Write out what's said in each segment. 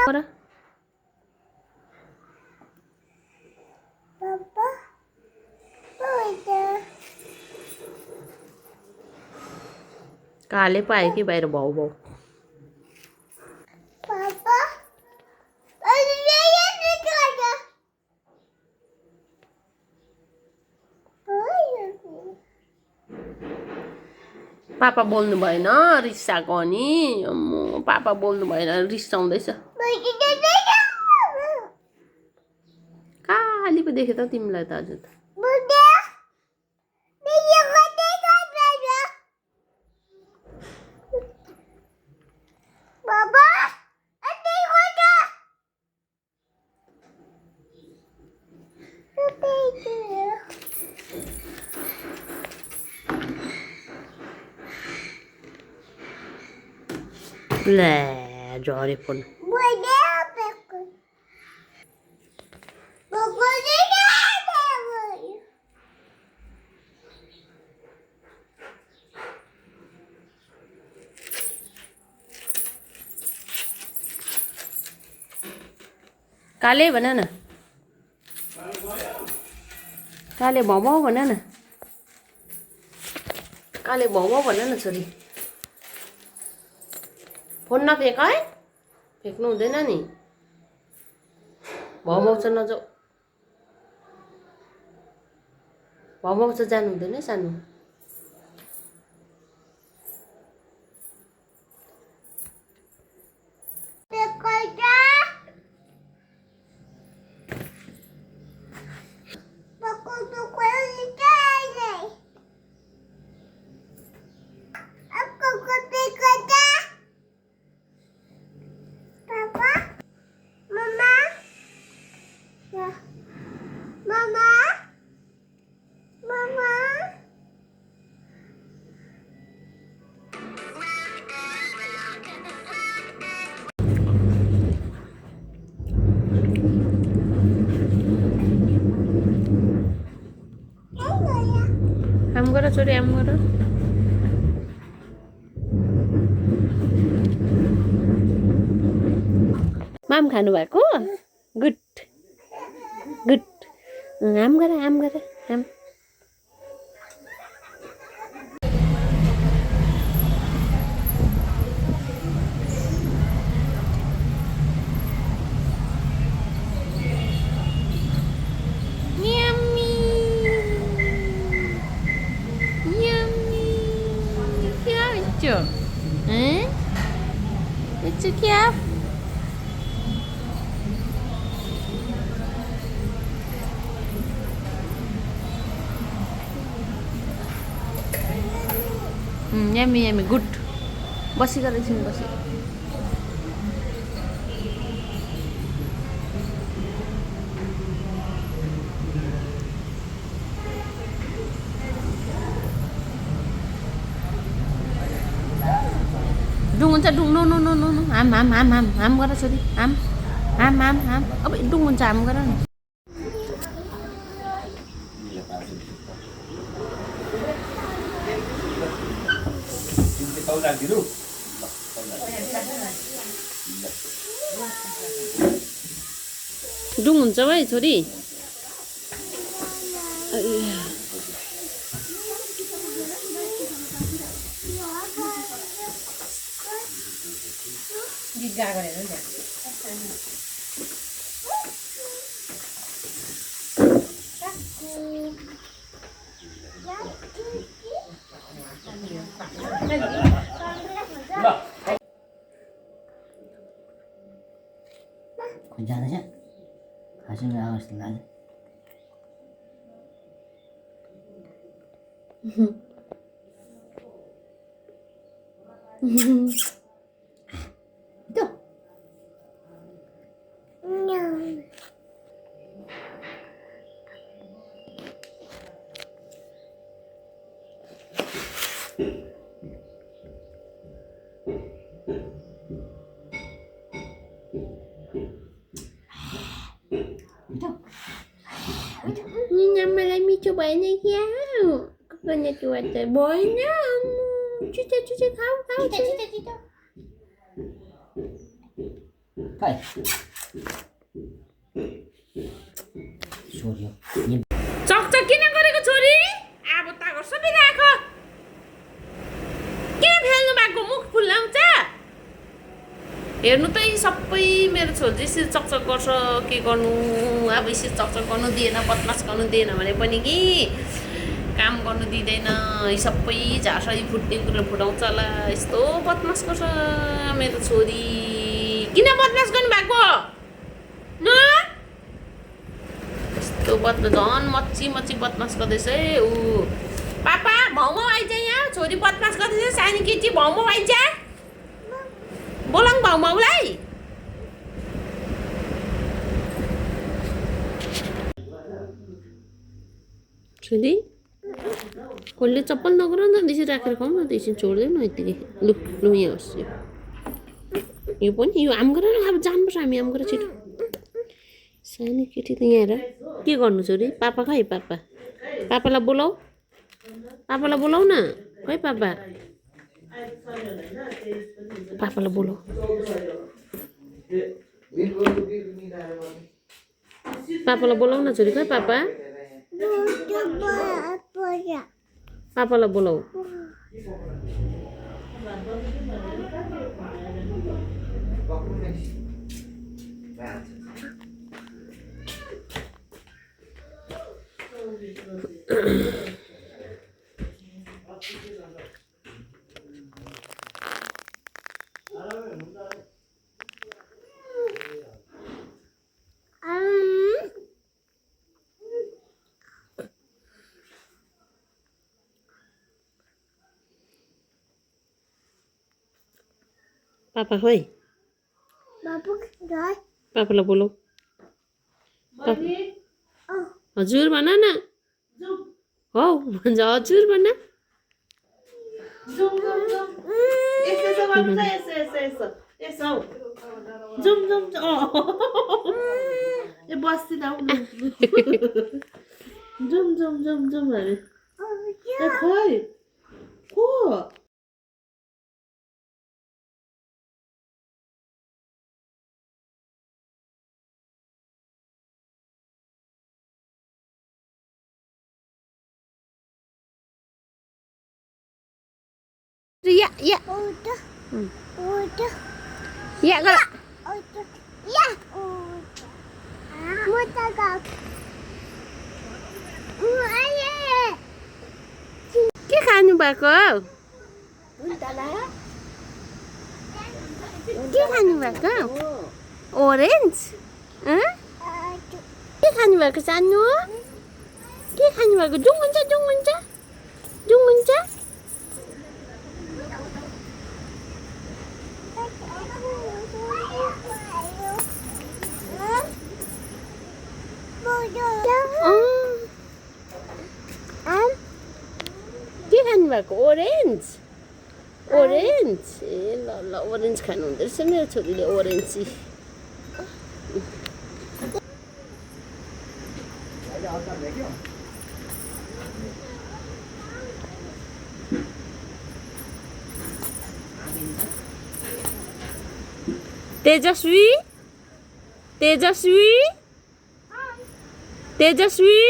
Ora. काले पाए कि बाहिर भाउ भाउ पापा बोल्नु भएन रिसाएको अनि पापा बोल्नु भएन रिसाउँदैछ काली पो देखेँ त तिमीलाई त आज त ले झरे फोन काले भन न काले भाउ भन न काले भाउ भन न छोरी फोन नफेक है फेक्नु हुँदैन नि भाउ चाहिँ नजाऊ भाउ चाहिँ जानु हुँदैन सानो आम गर छोरी आम गर माम खानु भएको गुड गुड आम गर आम It's okay. Yummy, yummy, good. Basi ka rin sini basi. Dung हुन्छ dung no आम गर छोरी आम अब dung हुन्छ आम गर न dung हुन्छ भाइ छोरी गीत गाएको हेर्नु त्यहाँ खोइ जाँदैछ हाँस्नु आवाज लाग्यो Nyamalah micu banyak ya. Kakaknya cuaca banyak. Cuca kau. Cuca. खै छोरी चकचक किन गरेको छोरी अब ताको सबै राख के फेल्नु भएको मुख फुल्लाउँछ हेर्नु त यी सबै मेरो छोरी यसरी चकचक गर्छ के गर्नु अब यसरी चकचक गर्नु दिएन बदमास गर्नु दिएन भने पनि कि काम गर्नु दिँदैन यी सबै झार्छ यी फुट्ने कुरो फुटाउँछ होला यस्तो बदमास गर्छ मेरो छोरी किन बदमास गर्नुभएको न यस्तो बदमास झन् मच्ची मच्ची बदमास गर्दैछ है ऊ पापा भाउमा आइज यहाँ छोरी बदमास गर्दैछ सानो केटी भाउमा आइज बोलाङ भाउमाउलाई छोरी कसले चप्पल नगर न त्यसरी राखेर खाउँ न त्यसरी छोड्दैन यतिकै लु लु यहाँ होस् यो पनि यो आम गर न अब जानुपर्छ हामी आम गर छिटो सानो केटी त यहाँ हेर के गर्नु छोरी पापा खै पापा पापालाई बोलाऊ न खै पापा पापालाई बोलाऊ पापालाई बोलाऊ न छोरी खै पापा पापालाई बोलाऊ पापा खोइ पापालाई बोलाऊ हजुर भन न हौ भन्छ हजुर भन Ya, ya. Udah. Udah. Ya, kalau. Udah. Ya. Udah. Mau tagak. Ayah. के खानु भएको के खानु भएको ओरेन्ज के खानु भएको सानो के खानु भएको जुङ हुन्छ जुङ हुन्छ जुङ हुन्छ के खानु भएको ओरेन्ज ओरेन्ज ए ल ल ओरेन्ज खानु हुँदो रहेछ मेरो छोरीले ओरेन्ज तेजस्वी तेजस्वी तेजस्वी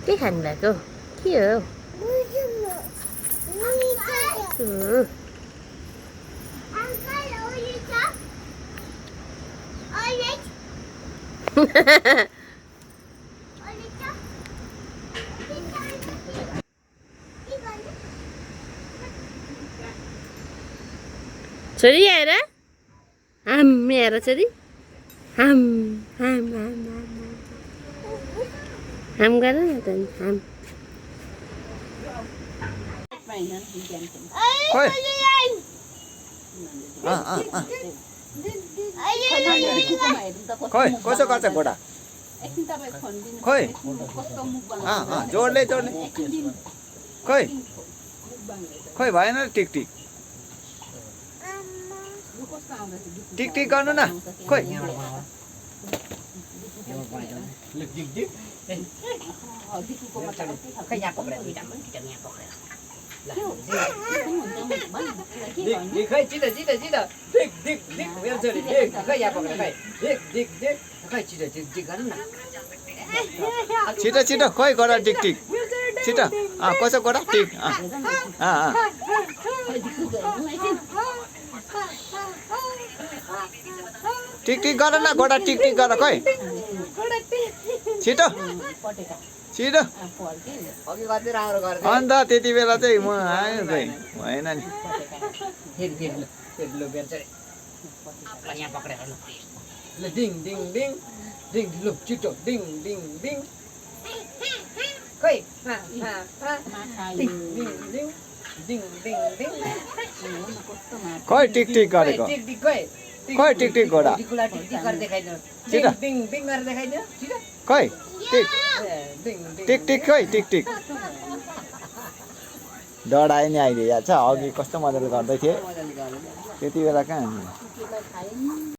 के खानु भएको के हो छोरी आएर हाम आएर छोरी हाम हाम हाम हाम हाम गर न त हाम खोइ कसो गर्छ घोडा खोइ जोडले जोडले खोइ खोइ भएन टिक टिक टिक टिक गर्नु न खोइ खै यहाँ पक्रेर दुईटा पनि टिका यहाँ पक्रेर खै छिटो छिटो छिटो दिक दिक दिक मेरो छोरी दिक खै यहाँ पक्रेर खै दिक दिक दिक खै छिटो छिटो दिक गर्नु न छिटो छिटो खोइ गोडा टिक टिक छिटो कसो गोडा टिक टिक टिक गर न गोडा टिक टिक गर खोइ छिटो छिटो अघि कति राम्रो गर्थ्यो अन्त त्यति बेला चाहिँ म आयो खोइ भएन नि फेरि फेरि ल मेरो छोरी यहाँ पक्रेर ल डिङ डिङ डिङ डिङ लु छिटो डिङ डिङ डिङ खै डिङ डिङ डिङ डिङ डिङ डिङ खोइ टिक टिक गरेको टिक टिक खै खोइ टिक टिक गोडा टिकुला टिक टिक गरेर देखाइदिनु छिटो। डिङ डिङ गरेर देखाइदिनु छिटो खोइ टिक डिङ टिक टिक खोइ टिक टिक डढायो नि अहिले याद छ अघि कस्तो मजाले गर्दै थिएँ मजाले गर्नु त्यति बेला कहाँ